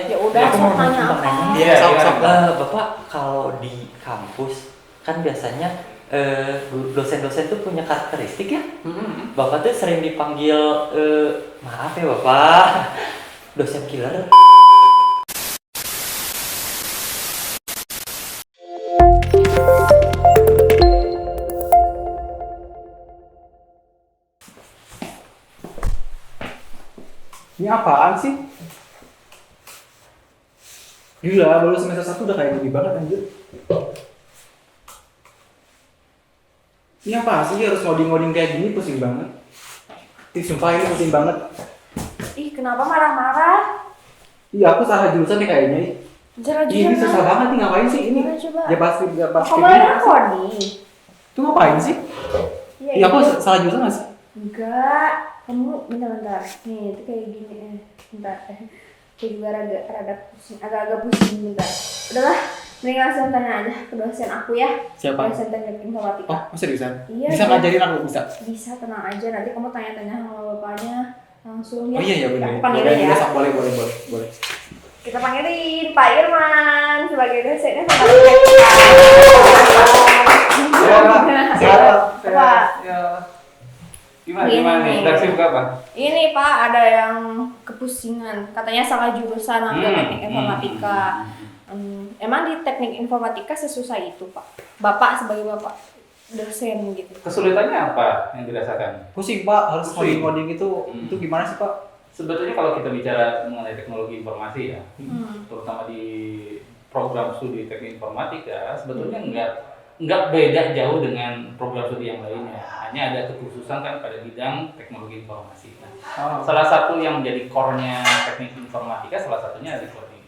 Ya udah, Ya, sok tanya mau apa? nanya. Iya, Sok. Bapak kalau di kampus kan biasanya dosen-dosen tuh punya karakteristik ya. Bapak tuh sering dipanggil maaf ya Bapak, dosen killer. Ini apaan sih? Gila, baru semester 1 udah kayak gini banget anjir. Ini apaan sih? Harus ngoding-ngoding kayak gini, pusing banget. Sumpah ini pusing banget. Ih, kenapa marah-marah? Iya, aku salah jurusan nih kayaknya. Ini susah banget nih, ngapain sih ini? Coba, coba. Ya pasti Kamu lagi recording? Itu ngapain sih? Iya, aku salah jurusan gak sih? Enggak, kamu bentar-bentar. Nih, itu kayak gini. Bentar. Aku juga rada pusing, agak-agak pusing bentar. Udahlah, mending langsung tanya aja ke dosen aku ya. Siapa? Dosen teknik informatika. Oh, seriusan? Iya, Bisa iya. ngajarin aku, bisa? Bisa, tenang aja. Nanti kamu tanya-tanya sama bapaknya langsung ya. Oh iya, bener. Aku panggilin ya. Bisa, boleh. Kita panggilin Pak Irman sebagai dosen Gimana nih? Taksi buka apa? Ini Pak, ada yang kepusingan. Katanya salah jurusan ambil teknik informatika. Emang di teknik informatika sesusah itu Pak? Bapak sebagai bapak dosen gitu. Kesulitannya apa yang dirasakan? Pusing Pak, harus Pusing. ngoding itu gimana sih Pak? Sebetulnya kalau kita bicara mengenai teknologi informasi ya, terutama di program studi teknik informatika, sebetulnya nggak beda jauh dengan program studi yang lainnya. Hanya ada kekhususan kan pada bidang teknologi informasi. Nah, salah satu yang menjadi core-nya teknik informatika, salah satunya adalah coding.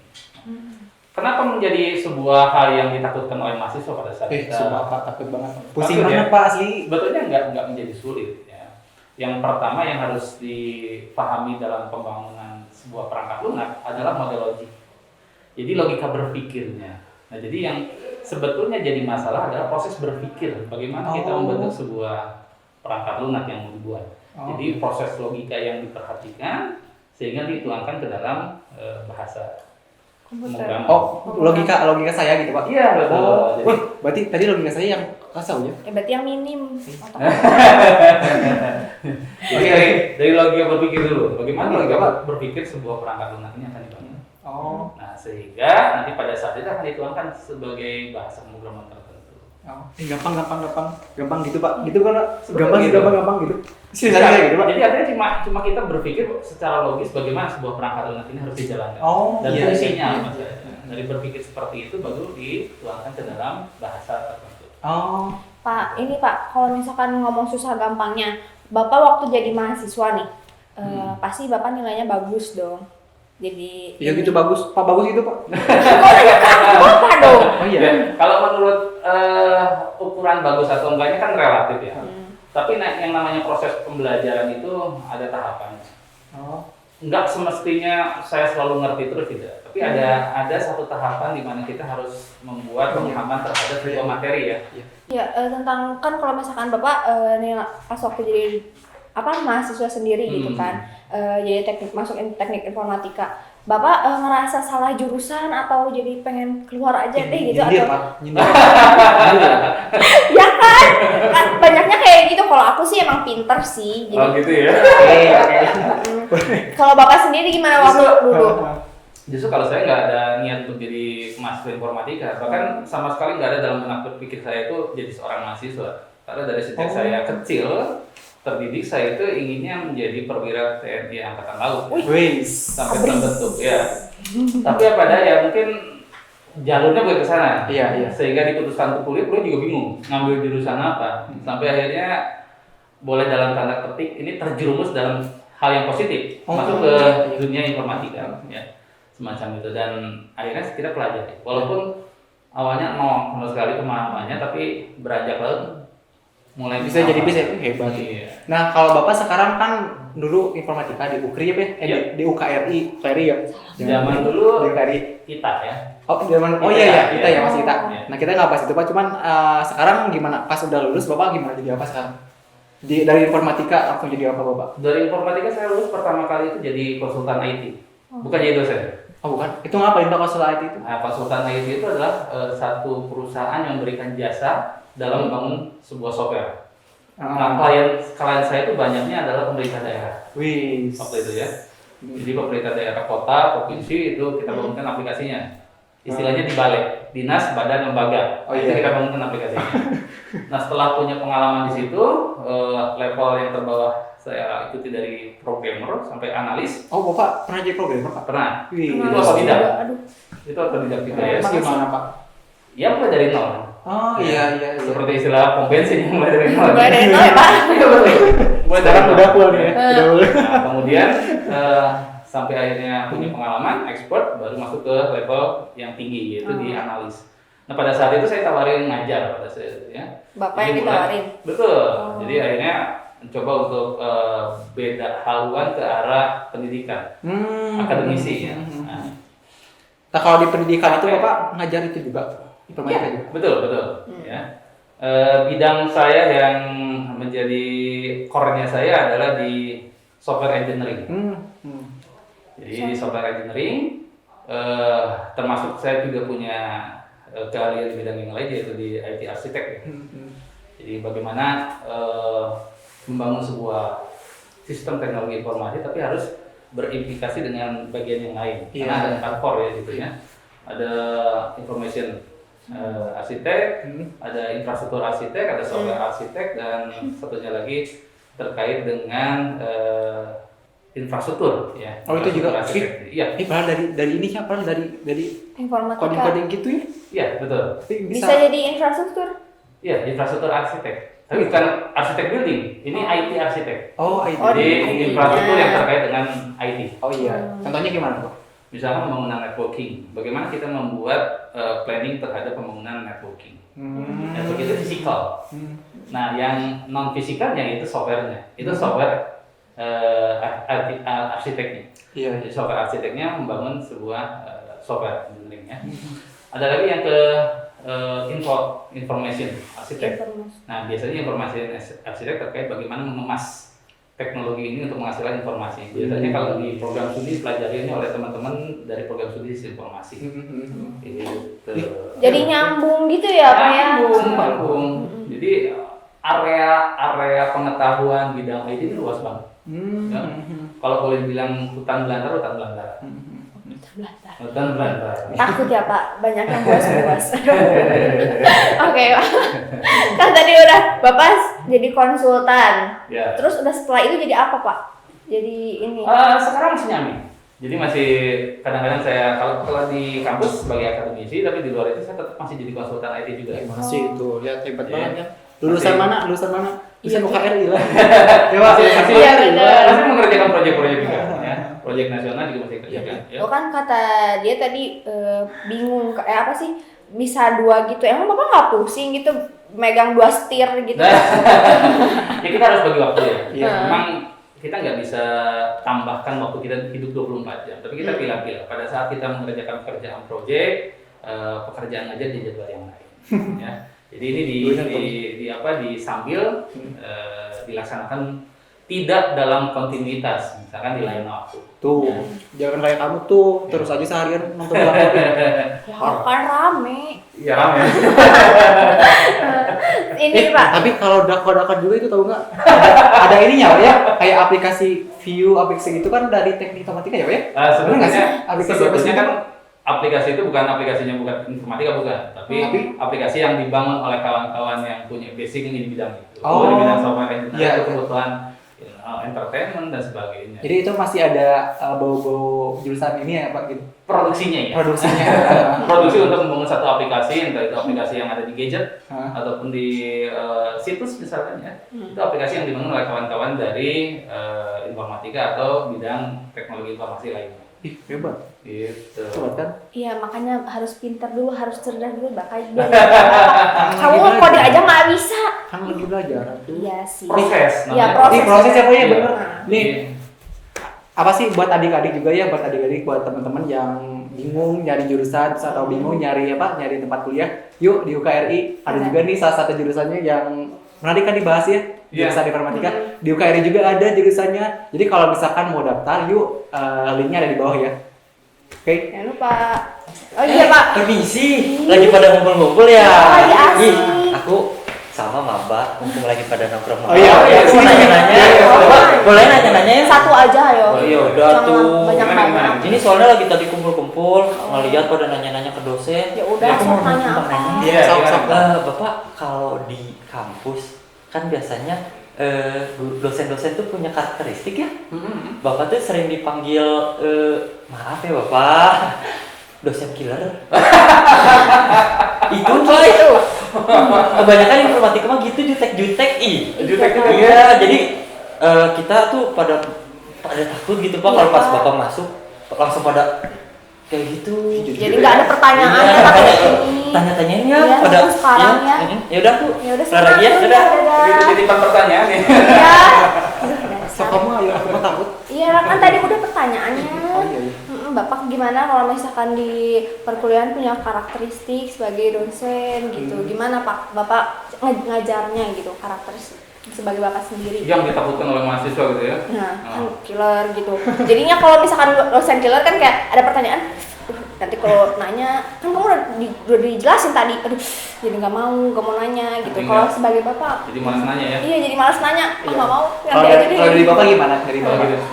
Kenapa menjadi sebuah hal yang ditakutkan oleh mahasiswa pada saat kita? Sumpah Pak, takut banget. Pusing Takut banget ya? Pak, asli. Sebetulnya nggak menjadi sulit ya. Yang pertama yang harus dipahami dalam pembangunan sebuah perangkat lunak adalah model logik. Jadi logika berpikirnya. Nah, jadi yang sebetulnya jadi masalah adalah proses berpikir. Bagaimana kita membentuk sebuah perangkat lunak yang mau dibuat. Jadi proses logika yang diperhatikan sehingga dituangkan ke dalam bahasa Komputer. pemrograman. Logika saya gitu Pak. Iya betul. Wah, berarti tadi logika saya yang kasar ya? Berarti yang minim. Jadi dari logika berpikir dulu. Bagaimana logika berpikir sebuah perangkat lunak ini akan dibangun. Nah, sehingga nanti pada saat itu akan dituangkan sebagai bahasa pemrograman tertentu. Gampang gitu Pak. Gitu kan Pak? Gampang gitu. Jadi, gitu Pak. jadi artinya cuma kita berpikir secara logis bagaimana sebuah perangkat lunak ini harus dijalankan. Dan iya, fungsinya apa saja. Dari berpikir seperti itu baru dituangkan ke dalam bahasa tertentu. Pak, ini Pak, kalau misalkan ngomong susah gampangnya, Bapak waktu jadi mahasiswa nih, pasti Bapak nilainya bagus dong. Jadi Iya gitu bagus. Pak bagus gitu Pak. kok nanya ke Bapak dong? Oh iya. Ya, kalau menurut ukuran bagus atau enggaknya kan relatif ya. Tapi yang namanya proses pembelajaran itu ada tahapannya. Enggak semestinya saya selalu ngerti terus tidak. Tapi ada satu tahapan di mana kita harus membuat pemahaman terhadap sebuah materi ya. Ya, tentang kan kalau misalkan Bapak nih pas waktu jadi mahasiswa sendiri gitu kan, jadi masuk teknik informatika, Bapak ngerasa salah jurusan atau jadi pengen keluar aja deh gitu Nyindir, atau Pak. Nyindir. ya kan banyaknya kayak gitu. Kalau aku sih emang pinter sih, jadi Oh gitu ya. kalau Bapak sendiri gimana waktu dulu? Justru kalau saya nggak ada niat untuk jadi mahasiswa informatika, bahkan sama sekali nggak ada dalam benak berpikir saya itu jadi seorang mahasiswa. Karena dari sejak saya kecil terdidik, saya itu inginnya menjadi perwira TNI Angkatan Laut. Sampai terbentuk ya. Tapi apa daya, mungkin jalurnya bukan ke sana. Iya. Sehingga diputuskan untuk kuliah juga bingung ngambil jurusan apa. Sampai akhirnya boleh dalam tanda petik ini terjerumus dalam hal yang positif, masuk ke dunia informatika ya. Semacam itu, dan akhirnya kita pelajari. Walaupun awalnya sama sekali pemahamannya, tapi beranjak lalu mulai Bisa jadi hebat. Iya. Nah, kalau Bapak sekarang kan dulu informatika di UKRI ya? Di UKRI ya? Zaman dulu di UKRI. kita ya. Kita ya masih kita. Iya. Nah, kita nggak bahas itu Pak, cuman sekarang gimana? Pas udah lulus Bapak gimana jadi apa sekarang? Dari informatika langsung jadi apa Bapak? Dari informatika saya lulus pertama kali itu jadi konsultan IT, bukan jadi dosen. Oh bukan, itu ngapain Pak konsultan IT itu? Nah, konsultan IT itu adalah satu perusahaan yang memberikan jasa dalam membangun sebuah software. Nah, klien saya itu banyaknya adalah pemerintah daerah. Wih. Waktu itu ya. Jadi pemerintah daerah, kota, provinsi itu kita bangunkan aplikasinya. Istilahnya dibalik, dinas, badan, lembaga. Oh, Itu iya. kita bangunkan aplikasinya. Nah, setelah punya pengalaman di situ, level yang terbawah saya ikuti dari programmer sampai analis. Oh Bapak pernah jadi programmer Pak? Pernah. Wih. Itu otodidak. Aduh. Itu otodidak juga ya. Terus gimana Pak? Ya mulai dari nol. Oh iya iya. Seperti istilah pom bensin yang mulai dari nol. Mulai dari nol ya Pak. Iya betul. Mulai dari Sekarang nol. udah full nih ya. Udah full. Nah, kemudian sampai akhirnya punya pengalaman, expert, baru masuk ke level yang tinggi yaitu di analis. Nah pada saat itu saya tawarin ngajar pada saat itu ya. Bapak Jadi yang ditawarin. Betul. Jadi akhirnya mencoba untuk beda haluan ke arah pendidikan, akademisi ya. Nah kalau di pendidikan itu Bapak ngajar itu juga? Informatika juga? Betul betul. Ya. Bidang saya yang menjadi core-nya saya adalah di software engineering. Jadi di software engineering, termasuk saya juga punya keahlian di bidang yang lain yaitu di IT arsitek. Ya. Jadi bagaimana membangun sebuah sistem teknologi informasi tapi harus berimplikasi dengan bagian yang lain. Iya. Karena ada 4 core ya gitu ya. Ada information arsitek, ada infrastruktur arsitek, ada software arsitek, dan satunya lagi terkait dengan infrastruktur ya. Oh itu juga? Arsitek. Iya. Padahal dari ini siapa? Dari Informatika. coding-coding gitu ya? Iya, betul. Tapi Bisa jadi infrastruktur. Iya, infrastruktur arsitek. Tapi bukan arsitek building, ini IT arsitek. Oh IT. Oh, Jadi IT-nya. infrastruktur yang terkait dengan IT. Oh iya. Contohnya gimana Pak? Misalnya pembangunan networking. Bagaimana kita membuat planning terhadap pembangunan networking. Networking itu fisikal. Nah, yang non fisikalnya itu softwarenya. Itu software arsiteknya. Iya. Jadi software arsiteknya membangun sebuah software engineering ya. Ada lagi yang ke information arsitek. Nah, biasanya informasi arsitek terkait bagaimana mengemas teknologi ini untuk menghasilkan informasi. Biasanya kalau di program studi pelajari ini oleh teman-teman dari program studi informasi. Jadi nyambung gitu ya Pak ya? Nyambung. Jadi area pengetahuan bidang IT ini luas banget. Ya. Kalau boleh bilang hutan belantara, hutan belantara. Hutan belantara. Takut ya Pak, banyak yang buas-buas. Oke Pak. Kan tadi udah Bapak jadi konsultan. Ya. Terus udah setelah itu jadi apa Pak? Jadi ini. Sekarang masih nyami. Jadi masih kadang-kadang saya kalau di kampus sebagai akademisi, tapi di luar itu saya tetap masih jadi konsultan IT juga. Masih itu ya hebat Iya. banget ya. Lulusan Masih. mana? Lulusan mana? Iya, Lulusan UKRI lah. Ya Masih Iya, benar. masih mengerjakan proyek-proyek juga ya. Proyek nasional juga masih kerjakan. Ya. Oh kan kata dia tadi bingung apa sih bisa 2 gitu. Emang Bapak nggak pusing gitu megang 2 setir gitu? Ya kita harus bagi waktu ya. Iya. Memang kita nggak bisa tambahkan waktu kita hidup 24 jam, tapi kita pilih-pilih. Pada saat kita mengerjakan pekerjaan proyek, pekerjaan aja di jadwal yang lain. Ya. Jadi ini di sambil dilaksanakan tidak dalam kontinuitas, misalkan di lain waktu. Tuh, jangan kayak kamu tuh terus aja seharian nonton bola. Ya kan rame. Iya rame. Ini Pak. Tapi kalau dakwa-dakwa juga itu tahu nggak? Ada ininya Pak ya, kayak aplikasi view, aplikasi itu kan dari teknik informatika ya Pak ya? Bener nggak sih? Sebetulnya kan aplikasi itu bukan aplikasinya bukan informatika bukan, tapi aplikasi yang dibangun oleh kawan-kawan yang punya basic di bidang itu. Oh. Di bidang software engineering Iya, itu iya. kebutuhan entertainment dan sebagainya. Jadi itu masih ada bau-bau jurusan ini ya Pak gitu? Produksinya ya. Produksinya. Produksi untuk membangun satu aplikasi, entah itu aplikasi yang ada di gadget ataupun di situs misalkan ya. Itu aplikasi yang dibangun oleh kawan-kawan dari informatika atau bidang teknologi informasi lainnya. Ih, hebat. Gitu. Hebat kan? Iya makanya harus pintar dulu, harus cerdas dulu bakal biar kamu kode aja nggak bisa. Kan lagi belajar tuh. Iya sih. Proses Iya namanya. Ini proses ya Pak ya Iya. bener. Nih apa sih buat adik-adik juga ya, buat adik-adik, buat teman-teman yang bingung nyari jurusan atau bingung nyari tempat kuliah, yuk di UKRI ada juga nih salah satu jurusannya yang menarik kan dibahas ya, jurusan informatika. Di UKRI juga ada jurusannya. Jadi kalau misalkan mau daftar, yuk linknya ada di bawah ya. Oke. Jangan lupa. Oh iya Pak. Permisi, lagi pada ngumpul-ngumpul ya. Oh, lagi asik. Ih, aku sama Maba, mumpung lagi pada nongkrong. Oh, iya, aku mau nanya-nanya. iya, iya. Coba, boleh nanya-nanya ya? Satu aja ayo. Oh iya, udah Jangan tuh. banyak-banyak. Ini soalnya lagi tadi kumpul-kumpul, ngeliat pada nanya-nanya ke dosen. Ya udah, Aku sok mau nanya numpang apa? nanya. Iya, sok-sok. Bapak kalau di kampus kan biasanya dosen-dosen tuh punya karakteristik ya. Bapak tuh sering dipanggil maaf ya Bapak, dosen killer. Itu Pak itu. Kebanyakan informatika mah gitu jutek-jutek Jutek juga ya? Iya, jadi kita tuh pada takut gitu Pak kalau Iya, pas Pak. Bapak masuk langsung pada kayak gitu. Jadi nggak ada pertanyaan Iya, ya Pak makanya ini. tanya-tanyain ya Iya, pada terus sekarang ya. Ya udah tuh. Ya udah Kelar lagi ya, sekarang udah. Itu titipan pertanyaan ya. Iya. Sok kamu ayo, aku mah takut. Iya kan tadi udah pertanyaannya. Oh iya, iya. Bapak gimana kalau misalkan di perkuliahan punya karakteristik sebagai dosen gitu? Gimana Pak? Bapak ngajarnya gitu karakteristik sebagai Bapak sendiri. Yang ditakutkan oleh mahasiswa gitu ya. Nah, kan killer gitu. Jadinya kalau misalkan dosen killer kan kayak ada pertanyaan, nanti kalau nanya kan kamu udah dijelasin tadi, aduh jadi nggak mau nanya gitu. Jadi Kalau nggak- sebagai Bapak, Jadi malas nanya ya. iya jadi malas nanya, Iya. nggak mau, Kalau nanti aja deh. dari Bapak gimana? Dari Kalau Bapak. gitu.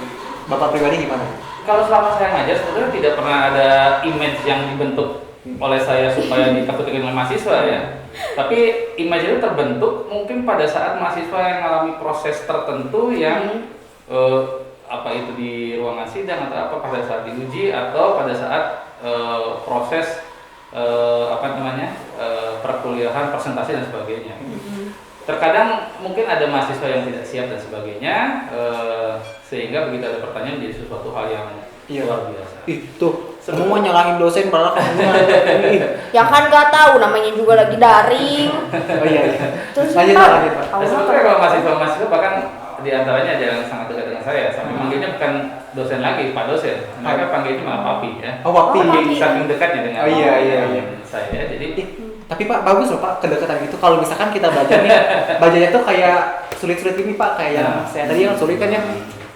Bapak pribadi gimana? Kalau selama saya ngajar sebetulnya tidak pernah ada image yang dibentuk oleh saya supaya ditakuti oleh mahasiswa ya. Tapi image itu terbentuk mungkin pada saat mahasiswa yang mengalami proses tertentu yang apa itu di ruangan sidang atau apa pada saat diuji atau pada saat proses apa namanya perkuliahan, presentasi dan sebagainya. Terkadang mungkin ada mahasiswa yang tidak siap dan sebagainya, sehingga begitu ada pertanyaan menjadi sesuatu hal yang Iya. luar biasa. Itu semua nyalahin dosen padahal kamu ini. Ya kan nggak tahu namanya juga lagi daring. Oh iya, iya. Terus Lanjut, Pak, lanjut, Pak. Nah, sebetulnya kalau mahasiswa bahkan di antaranya ada yang sangat dekat dengan saya, sampai manggilnya bukan dosen lagi, Pak dosen. Mereka panggilnya malah papi ya. Oh, Papi. Oh, Papi. Saking dekatnya dengan Oh, iya, iya, iya. saya. Jadi Ih, tapi Pak bagus loh Pak kedekatan itu. Kalau misalkan kita baca nih, bacanya tuh kayak sulit-sulit ini Pak, kayak yang Nah. saya tadi yang sulit kan ya.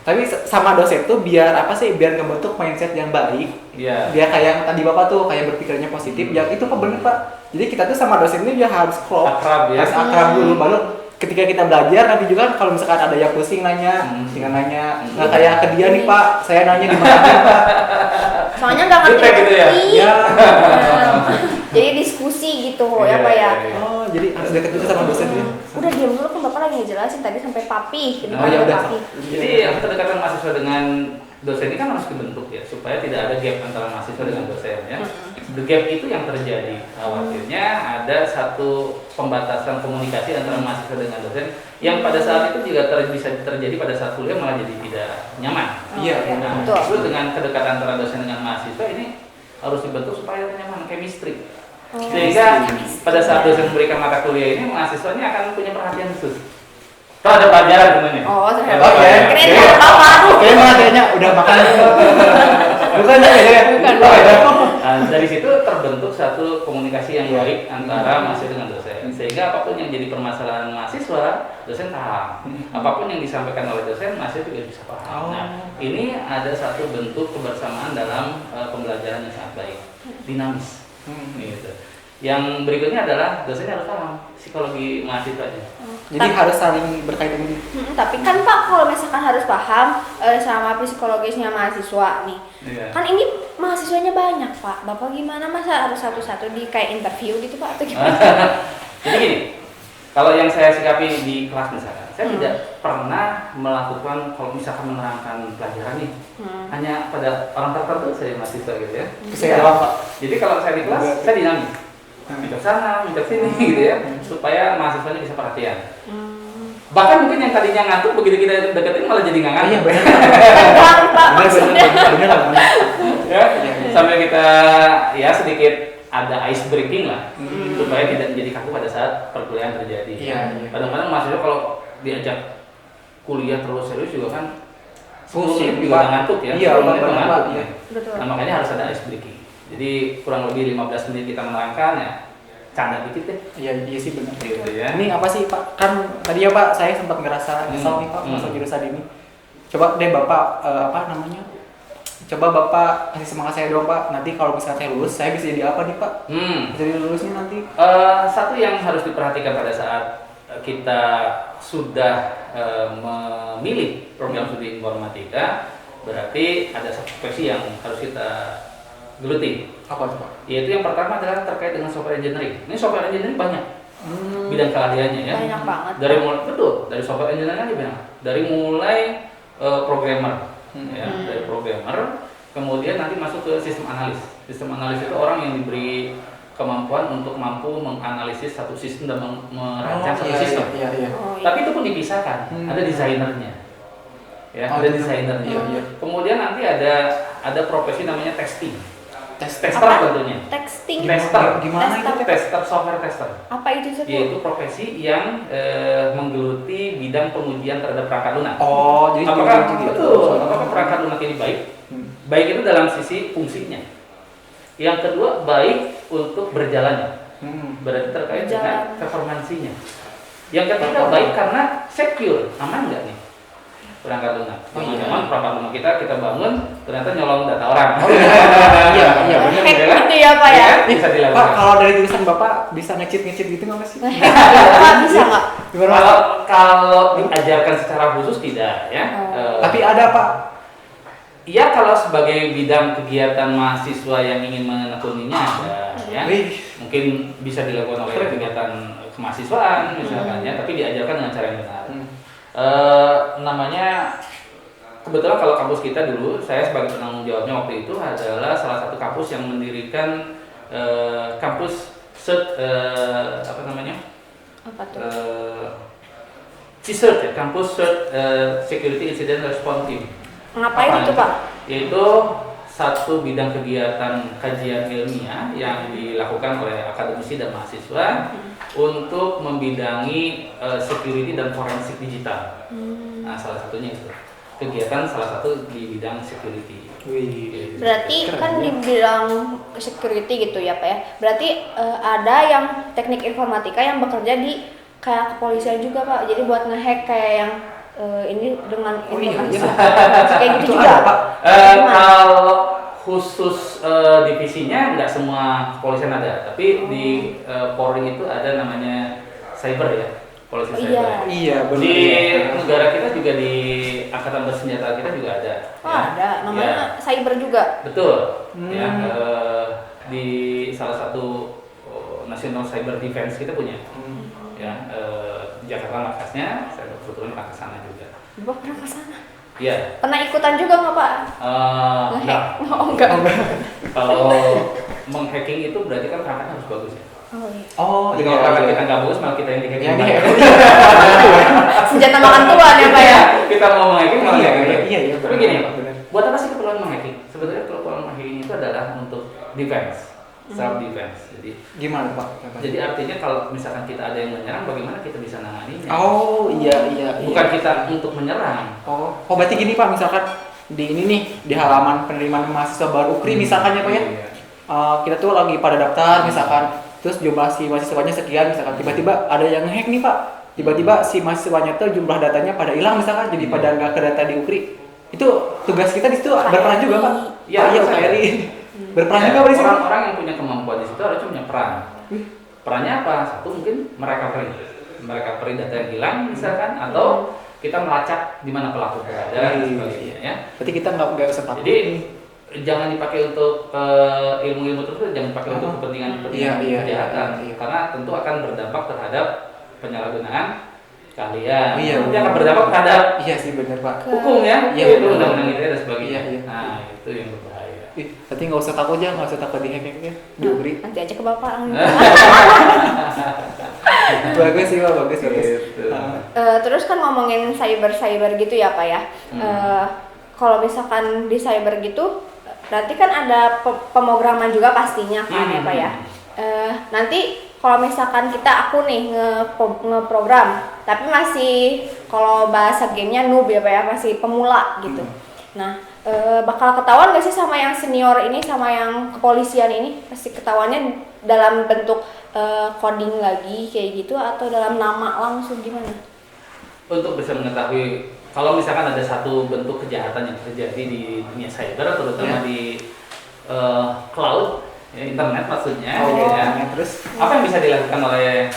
Tapi sama dosen tuh biar apa sih? Biar ngebentuk mindset yang baik. ya Dia kayak yang tadi Bapak tuh kayak berpikirnya positif. Ya itu Pak bener Pak. Jadi kita tuh sama dosen ini dia harus klop, Akrab ya. harus akrab dulu. Baru ketika kita belajar nanti juga kalau misalkan ada yang pusing nanya, tinggal nanya. Nggak kayak ke dia nih Pak, saya nanya di mana Pak. soalnya nggak ngerti. Jutek gitu ya? Ya. Jadi diskusi gitu ya Pak ya. Iya. Oh, jadi harus deket juga sama dosen ya. Udah diam dulu kan Bapak lagi ngejelasin tadi sampai papi. Jadi Oh ya udah. papi. Jadi kedekatan mahasiswa dengan dosen ini kan harus dibentuk ya supaya tidak ada gap antara mahasiswa dengan dosen ya. The gap itu yang terjadi. Khawatirnya ada satu pembatasan komunikasi antara mahasiswa dengan dosen yang pada saat itu juga bisa terjadi pada saat kuliah malah jadi tidak nyaman. Iya, Nah, betul. justru dengan kedekatan antara dosen dengan mahasiswa ini harus dibentuk supaya nyaman, chemistry. Oh. Sehingga pada saat dosen memberikan mata kuliah ini mahasiswanya akan punya perhatian khusus. Toh ada pelajaran sebenarnya. Oh, saya Ada Oh, iya. pelajaran. keren Iya. ya Bapak. Kayaknya malah kayaknya udah makan. Bukan ya? Bukan. Oh, ya. Nah, dari situ terbentuk satu komunikasi yang Iya. baik antara mahasiswa dengan dosen. Sehingga apapun yang jadi permasalahan mahasiswa, dosen paham. Apapun yang disampaikan oleh dosen, mahasiswa juga bisa paham. Oh. Nah, ini ada satu bentuk kebersamaan dalam pembelajaran yang sangat baik, dinamis. Gitu. Yang berikutnya adalah dosen harus paham psikologi mahasiswanya. Jadi harus saling berkaitan ini. Tapi kan Pak kalau misalkan harus paham sama psikologisnya mahasiswa nih. Iya. Kan ini mahasiswanya banyak Pak. Bapak gimana masa harus satu-satu di kayak interview gitu Pak atau gimana? Jadi gini, kalau yang saya sikapi di kelas misalkan, saya tidak pernah melakukan kalau misalkan menerangkan pelajaran nih hanya pada orang tertentu saya mahasiswa gitu ya. Saya doang Pak. Jadi kalau saya di kelas, saya dinamis. Minta sana, minta sini gitu ya, supaya mahasiswanya bisa perhatian. Bahkan mungkin yang tadinya ngantuk begitu kita deketin malah jadi nggak ngantuk. Iya benar. Bang Pak Benar maksudnya. benar. Ya, sampai kita ya sedikit ada ice breaking lah, supaya tidak menjadi kaku pada saat perkuliahan terjadi. Iya, iya. Kadang-kadang mahasiswa kalau diajak kuliah terus serius juga kan Pusing, juga Pak. udah ngantuk ya. Iya, 10 menit benar, ngantuk. Pak, iya. Betul. Nah, makanya harus ada ice breaking. Jadi kurang lebih 15 menit kita menerangkan ya, canda dikit deh. Iya sih benar. Gitu ya. Ini apa sih Pak? Kan tadi ya Pak, saya sempat ngerasa kesal nih Pak masuk jurusan ini. Coba deh Bapak apa namanya? Coba Bapak kasih semangat saya dong Pak. Nanti kalau misalnya saya lulus, saya bisa jadi apa nih Pak? Bisa jadi lulusnya nanti. Satu yang harus diperhatikan pada saat kita sudah memilih program studi informatika, berarti ada satu profesi yang harus kita geluti. Apa tuh Pak? Yaitu yang pertama adalah terkait dengan software engineering. Ini software engineering banyak bidang keahliannya ya. Banyak banget. Dari mulai dari software engineering aja banyak. Dari mulai programmer, ya, dari programmer, kemudian nanti masuk ke sistem analis. Sistem analis itu orang yang diberi kemampuan untuk mampu menganalisis satu sistem dan merancang satu sistem. Iya. Tapi itu pun dipisahkan, ada desainernya. Ya, ada desainernya. Iya. Kemudian nanti ada profesi namanya testing. Tester Apa? tentunya. Texting. Tester. Gimana itu? Tester, software tester. Apa itu sih? Yaitu profesi yang menggeluti bidang pengujian terhadap perangkat lunak. Oh, jadi Apakah gitu. betul? Apakah perangkat lunak ini baik? Baik itu dalam sisi fungsinya. Yang kedua, baik untuk berjalannya. Berarti terkait dengan performansinya. Yang ketiga, baik karena secure, aman nggak nih perangkat lunak? Jangan-jangan perangkat lunak kita bangun ternyata nyolong data orang. Oh iya benar. Hack gitu ya Pak ya? Bisa Pak, dilakukan. kalau dari jurusan Bapak bisa nge-cheat gitu nggak sih? Pak bisa nggak? Gimana Mas? Kalau diajarkan secara khusus tidak ya. Tapi ada Pak. Iya, kalau sebagai bidang kegiatan mahasiswa yang ingin menekuninya ada ya. Wih. Mungkin bisa dilakukan oleh kegiatan kemahasiswaan misalkan ya, tapi diajarkan dengan cara yang benar. Namanya kebetulan kalau kampus kita dulu, saya sebagai penanggung jawabnya waktu itu adalah salah satu kampus yang mendirikan kampus apa namanya? Apa tuh? CSIRT ya, kampus Security Incident Response Team. Ngapain itu Pak? Yaitu satu bidang kegiatan kajian ilmiah yang dilakukan oleh akademisi dan mahasiswa untuk membidangi security dan forensik digital. Nah, salah satunya itu kegiatan salah satu di bidang security. Wih. Berarti Keren, kan ya. di bidang security gitu ya Pak ya. Berarti ada yang teknik informatika yang bekerja di kayak kepolisian juga Pak. Jadi buat ngehack kayak yang ini dengan informasi kayak gitu Itu juga ada, Pak. Kalau khusus divisinya nggak semua kepolisian ada, tapi di Polri itu ada namanya cyber ya, polisi cyber. Iya, benar. Di negara kita juga di angkatan bersenjata kita juga ada. Oh ya. ada, namanya Ya, cyber juga. betul. Ya, di salah satu National Cyber Defense kita punya. Ya, Jakarta markasnya, saya kebetulan pernah ke sana juga. Bapak pernah ke sana? Iya. Pernah ikutan juga nggak Pak? Enggak. Oh enggak. Kalau menghacking itu berarti kan perangkatnya harus bagus ya. Oh iya. Oh, Jadi kalau perangkat kita nggak bagus, malah kita yang Ya, di-hacking. Senjata makan tuan ya Pak ya? Kita mau menghacking malah Iya, nggak iya, iya, Tapi gini, benar. buat apa sih keperluan menghacking? Sebetulnya keperluan menghacking itu adalah untuk defense, self defense. Gimana Pak? Jadi artinya kalau misalkan kita ada yang menyerang, bagaimana kita bisa nanganinya? Oh, iya. Bukan kita untuk menyerang. Oh, berarti gini Pak, misalkan di ini nih di halaman penerimaan mahasiswa baru UKRI misalkan ya Pak ya. Iya. Kita tuh lagi pada daftar misalkan, terus jumlah si mahasiswanya sekian misalkan, tiba-tiba ada yang nge-hack nih Pak. Tiba-tiba si mahasiswanya tuh jumlah datanya pada hilang misalkan, jadi pada nggak ke data di UKRI. Itu tugas kita di situ berperan juga Pak. Iya, Iya, bisa. KRI. Berperan Ya, juga Pak di situ. orang-orang yang punya kemampuan di situ harusnya punya peran. Perannya apa? Satu mungkin merecovery data yang hilang misalkan, atau kita melacak di mana pelaku berada dan sebagainya ya. Berarti kita nggak usah takut. Jadi jangan dipakai untuk ilmu-ilmu tertentu, jangan dipakai untuk kepentingan Iya, kejahatan, iya. karena tentu akan berdampak terhadap penyalahgunaan keahlian. Iya, Nanti akan berdampak terhadap Iya sih benar Pak. hukum ya, Iya, itu benar. undang-undang ITE dan sebagainya. Iya. Nah, itu yang berbahaya. Berarti nggak usah takut aja, nggak usah takut di hack ya di UKRI. Nanti aja ke Bapak. Bagus sih Pak, bagus. Gitu. Terus kan ngomongin cyber gitu ya Pak ya. Kalau misalkan di cyber gitu, berarti kan ada pemrograman juga pastinya kan ya Pak ya. Nanti kalau misalkan aku nih ngeprogram, tapi masih kalau bahasa gamenya noob ya Pak ya, masih pemula gitu. Nah, bakal ketahuan gak sih sama yang senior ini, sama yang kepolisian ini? Pasti ketahuannya dalam bentuk coding lagi kayak gitu, atau dalam nama langsung gimana? Untuk bisa mengetahui kalau misalkan ada satu bentuk kejahatan yang terjadi di dunia cyber, terutama di cloud, ya, internet maksudnya, ya. Terus Apa yang bisa dilakukan oleh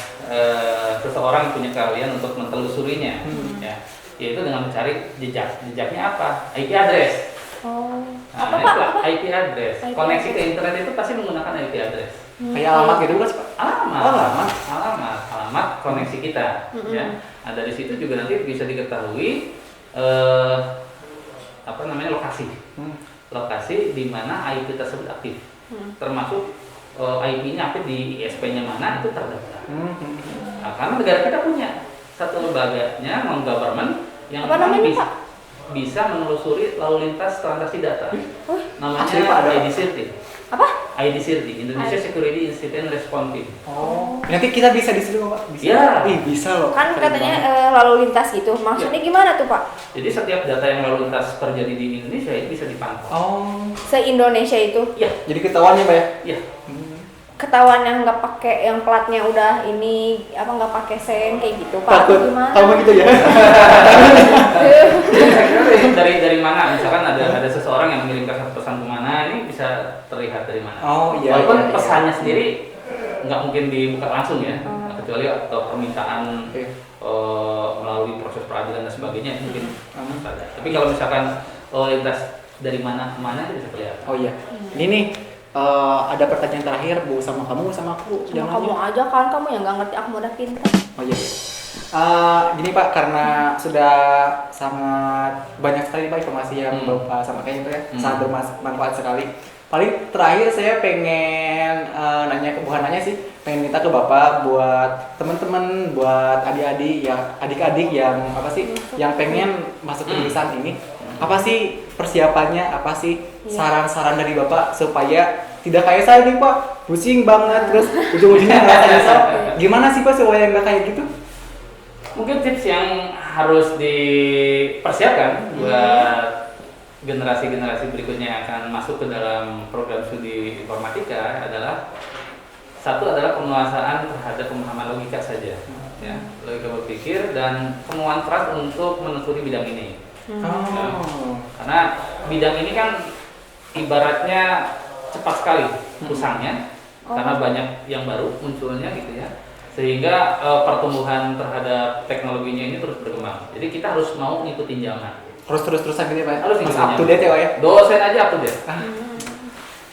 seseorang yang punya keahlian untuk mentelusurinya, ya, yaitu dengan mencari jejaknya apa? IP address. Oh. Nah, Apa, itu Pak? Apa? IP address. IP Koneksi ke address. internet itu pasti menggunakan IP address. kayak alamat gitu kan Pak? Alamat, Oh, alamat koneksi kita, ya. Nah, dari situ juga nanti bisa diketahui apa namanya lokasi, lokasi di mana IP tersebut aktif, termasuk IP-nya aktif di ISP-nya mana itu terdaftar. Nah, karena negara kita punya satu lembaganya, non government yang Apa namanya, bisa, Pak? bisa menelusuri lalu lintas transaksi data. Namanya Asli, Pak, ada. IDCIRT. Apa? IDCIRT, Indonesia Security Incident Response Team. Oh. Nanti kita bisa di situ Pak? Bisa. Ya. Ih, bisa loh. Kan Keren katanya banget. lalu lintas gitu. Maksudnya gimana tuh, Pak? Jadi setiap data yang lalu lintas terjadi di Indonesia itu bisa dipantau. Oh. Se-Indonesia itu Iya, Jadi ketahuan ya Pak ya? iya. ketahuan yang nggak pakai yang platnya udah ini apa nggak pakai sen kayak gitu, Pak. Takut. Gimana? Tahu gitu ya? Jadi saya kira dari mana? Misalkan ada seseorang yang mengirimkan satu pesan kemana, ini bisa terlihat dari mana. Oh, iya, Walaupun iya, iya. pesannya sendiri nggak mungkin dibuka langsung ya, kecuali atau permintaan Oke. melalui proses peradilan dan sebagainya itu mungkin ada. Tapi kalau misalkan lintas dari mana ke mana itu bisa kelihatan. Oh iya. Ini nih ada pertanyaan terakhir Bu sama kamu sama aku. Sama Jangan kamu aja kan, kamu yang nggak ngerti, aku udah pintar. Oh iya. Gini Pak, karena sudah sangat banyak sekali Pak informasi yang Bapak sampaikan itu ya, sangat bermanfaat sekali. Paling terakhir saya pengen bukan nanya sih, pengen minta ke Bapak buat teman-teman, buat adik-adik yang apa sih, yang pengen masuk ke jurusan ini, apa sih persiapannya, apa sih saran-saran dari Bapak supaya tidak kayak saya nih Pak, pusing banget terus ujung-ujungnya ngerasa nyesel. Gimana sih Pak supaya nggak kayak gitu? Mungkin tips yang harus dipersiapkan buat generasi-generasi berikutnya yang akan masuk ke dalam program studi informatika adalah satu adalah penguasaan terhadap pemahaman logika saja, ya, logika berpikir dan kemauan keras untuk menelusuri bidang ini. Oh. Karena bidang ini kan ibaratnya cepat sekali usangnya, karena banyak yang baru munculnya gitu ya, sehingga pertumbuhan terhadap teknologinya ini terus berkembang. Jadi kita harus mau ngikutin zaman. Terus-terusan gitu ya Pak? Harus Mas ngikutin up to zaman. date ya Pak ya? Dosen aja up to date.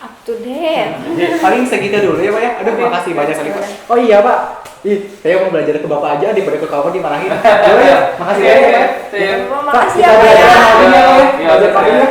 Up to date. Paling segitu dulu ya Pak ya? Aduh makasih banyak sekali Pak. Oh iya Pak, saya mau belajar ke Bapak aja daripada ke kamu dimarahin. Ya makasih banyak ya Pak. Sip. Terima Pak, kasih kita ya, Pak, belajar ya. coding ya Pak ya? Iya, Belajar iya. coding ya?